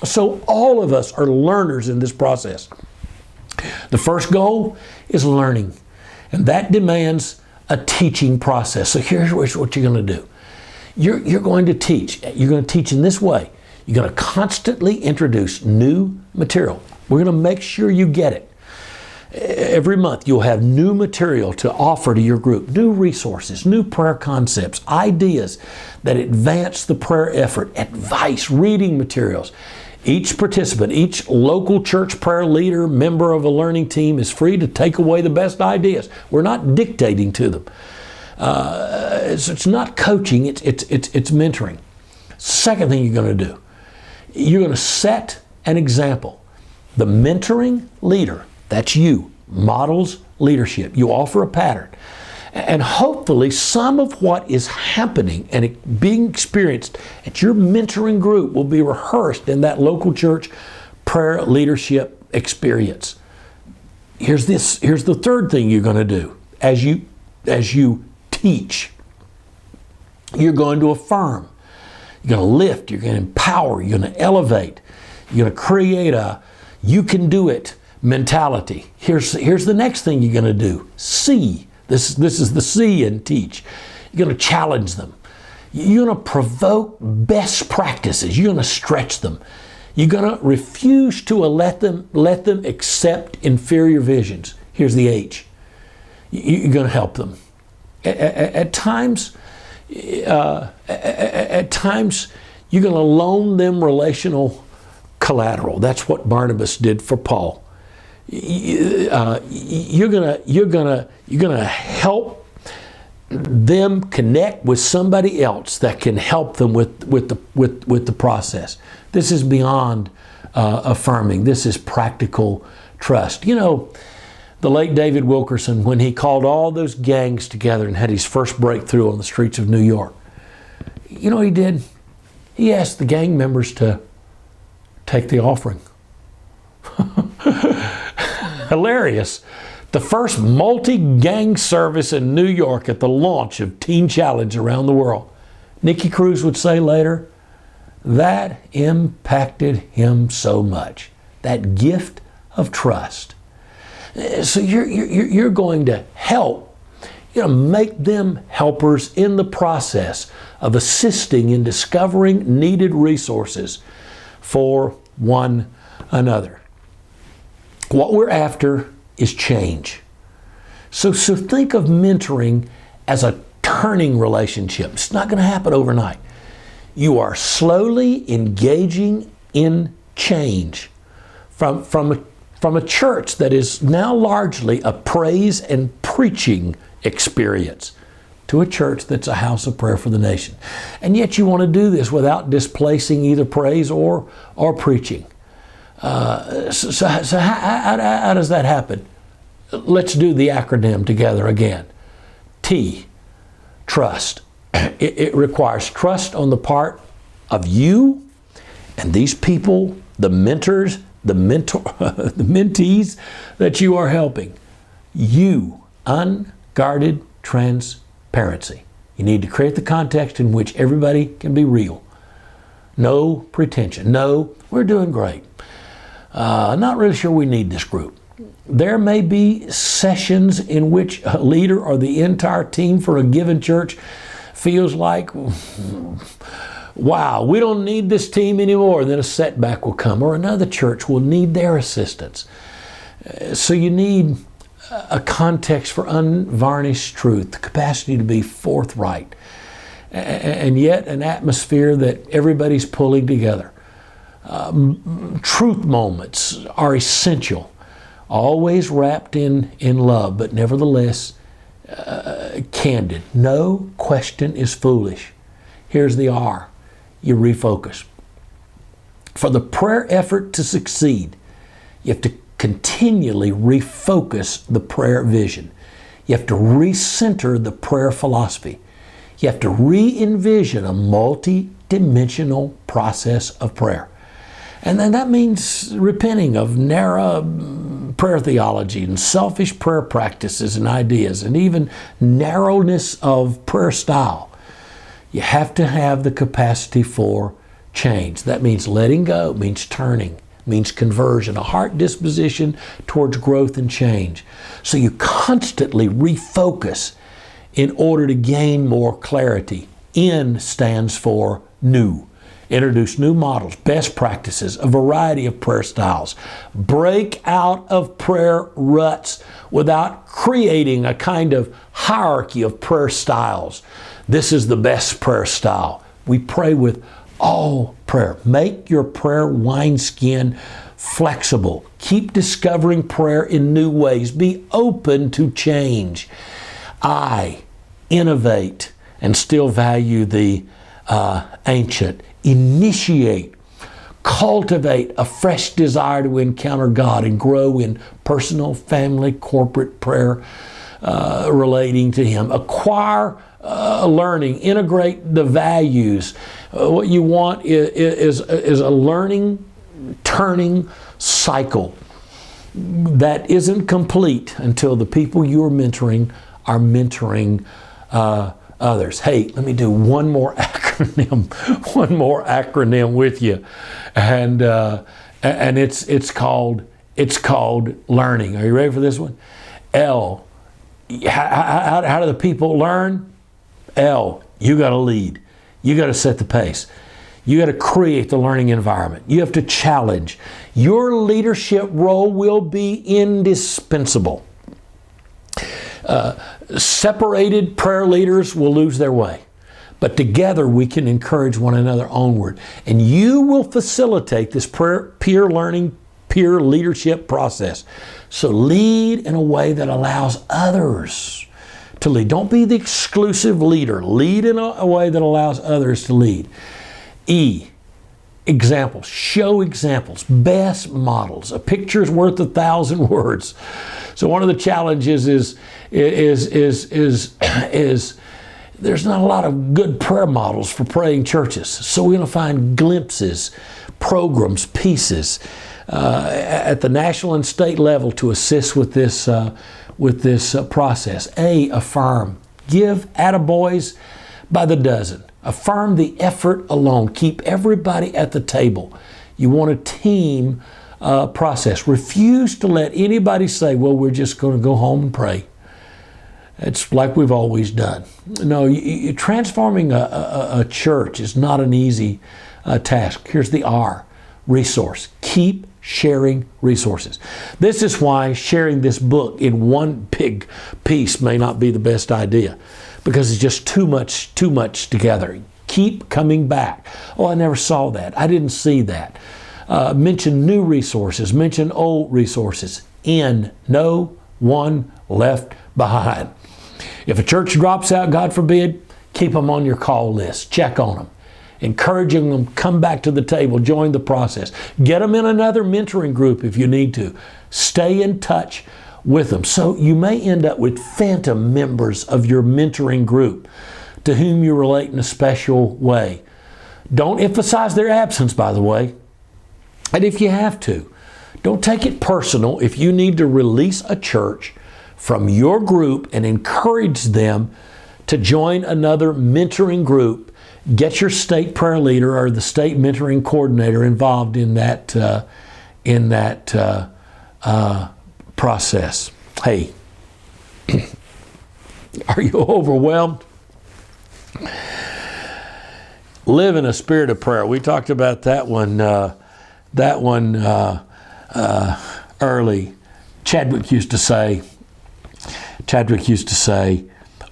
So all of us are learners in this process. The first goal is learning, and that demands a teaching process. So here's what you're going to do. You're going to teach. You're going to teach in this way. You're going to constantly introduce new material. We're going to make sure you get it. Every month you'll have new material to offer to your group, new resources, new prayer concepts, ideas that advance the prayer effort, advice, reading materials. Each participant, each local church prayer leader, member of a learning team is free to take away the best ideas. We're not dictating to them. It's not coaching, it's mentoring. Second thing you're going to do, you're going to set an example. The mentoring leader, that's you, models leadership. You offer a pattern. And hopefully some of what is happening and being experienced at your mentoring group will be rehearsed in that local church prayer leadership experience. Here's the third thing you're going to do as you teach. You're going to affirm. You're going to lift. You're going to empower. You're going to elevate. You're going to create a you can do it mentality. Here's the next thing you're going to do. See. This is the see and teach. You're going to challenge them. You're going to provoke best practices. You're going to stretch them. You're going to refuse to let them accept inferior visions. Here's the H. You're going to help them. At times, you're going to loan them relational collateral. That's what Barnabas did for Paul. You're gonna help them connect with somebody else that can help them with the process. This is beyond affirming. This is practical trust. You know, the late David Wilkerson, when he called all those gangs together and had his first breakthrough on the streets of New York, you know what he did? He asked the gang members to take the offering. Hilarious. The first multi-gang service in New York at the launch of Teen Challenge around the world. Nicky Cruz would say later, that impacted him so much. That gift of trust. So you're going to help, make them helpers in the process of assisting in discovering needed resources for one another. What we're after is change. So think of mentoring as a turning relationship. It's not going to happen overnight. You are slowly engaging in change from a church that is now largely a praise and preaching experience to a church that's a house of prayer for the nation. And yet you want to do this without displacing either praise or preaching. So how does that happen? Let's do the acronym together again. T, trust. It requires trust on the part of you and these people, the mentors, the mentees that you are helping. You, unguarded transparency. You need to create the context in which everybody can be real. No pretension. No, we're doing great. Not really sure we need this group. There may be sessions in which a leader or the entire team for a given church feels like, wow, we don't need this team anymore. Then a setback will come, or another church will need their assistance. So you need a context for unvarnished truth, the capacity to be forthright, and yet an atmosphere that everybody's pulling together. Truth moments are essential, always wrapped in love, but nevertheless candid. No question is foolish. Here's the R. You refocus. For the prayer effort to succeed, you have to continually refocus the prayer vision. You have to recenter the prayer philosophy. You have to re-envision a multi-dimensional process of prayer. And then that means repenting of narrow prayer theology and selfish prayer practices and ideas, and even narrowness of prayer style. You have to have the capacity for change. That means letting go, means turning, means conversion, a heart disposition towards growth and change. So you constantly refocus in order to gain more clarity. N stands for new. Introduce new models, best practices, a variety of prayer styles. Break out of prayer ruts without creating a kind of hierarchy of prayer styles. This is the best prayer style. We pray with all prayer. Make your prayer wineskin flexible. Keep discovering prayer in new ways. Be open to change. I innovate and still value the ancient. Initiate, cultivate a fresh desire to encounter God and grow in personal, family, corporate prayer relating to Him. Acquire learning, integrate the values. What you want is a learning, turning cycle that isn't complete until the people you're mentoring are mentoring others. Hey, let me do one more acronym with you, and it's called learning. Are you ready for this one? L. How do the people learn? L. You got to lead. You got to set the pace. You got to create the learning environment. You have to challenge. Your leadership role will be indispensable. Separated prayer leaders will lose their way, but together we can encourage one another onward. And you will facilitate this peer learning, peer leadership process. So lead in a way that allows others to lead. Don't be the exclusive leader. Lead in a way that allows others to lead. E. Examples. Show examples. Best models. A picture is worth 1,000 words. So one of the challenges is there's not a lot of good prayer models for praying churches. So we're going to find glimpses, programs, pieces at the national and state level to assist with this process. A. Affirm. Give attaboys by the dozen. Affirm the effort alone. Keep everybody at the table. You want a team process. Refuse to let anybody say, well, we're just going to go home and pray. It's like we've always done. No, transforming a church is not an easy task. Here's the R, resource. Keep sharing resources. This is why sharing this book in one big piece may not be the best idea, because it's just too much together. Keep coming back. Oh, I never saw that. I didn't see that. Mention new resources. Mention old resources. No one left behind. If a church drops out, God forbid, keep them on your call list. Check on them. Encouraging them, come back to the table, join the process. Get them in another mentoring group if you need to. Stay in touch with them. So you may end up with phantom members of your mentoring group to whom you relate in a special way. Don't emphasize their absence, by the way. And if you have to, don't take it personal if you need to release a church from your group and encourage them to join another mentoring group. Get your state prayer leader or the state mentoring coordinator involved in that process. Hey, are you overwhelmed? Live in a spirit of prayer. We talked about that one early. Chadwick used to say,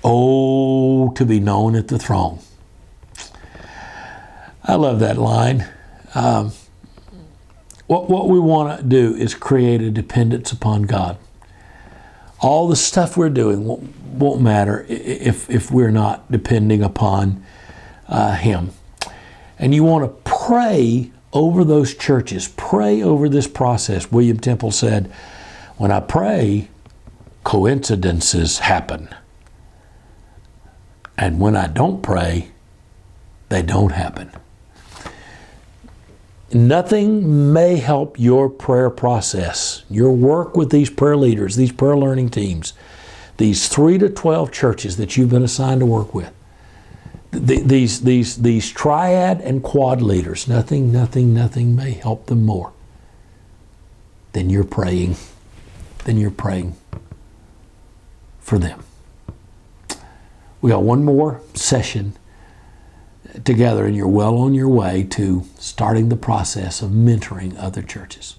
"Oh, to be known at the throne." I love that line. What we want to do is create a dependence upon God. All the stuff we're doing won't matter if we're not depending upon Him. And you want to pray over those churches. Pray over this process. William Temple said, "When I pray, coincidences happen. And when I don't pray, they don't happen." Nothing may help your prayer process, your work with these prayer leaders, these prayer learning teams, these 3 to 12 churches that you've been assigned to work with. these triad and quad leaders, nothing may help them more than you're praying for them. We got one more session together, and you're well on your way to starting the process of mentoring other churches.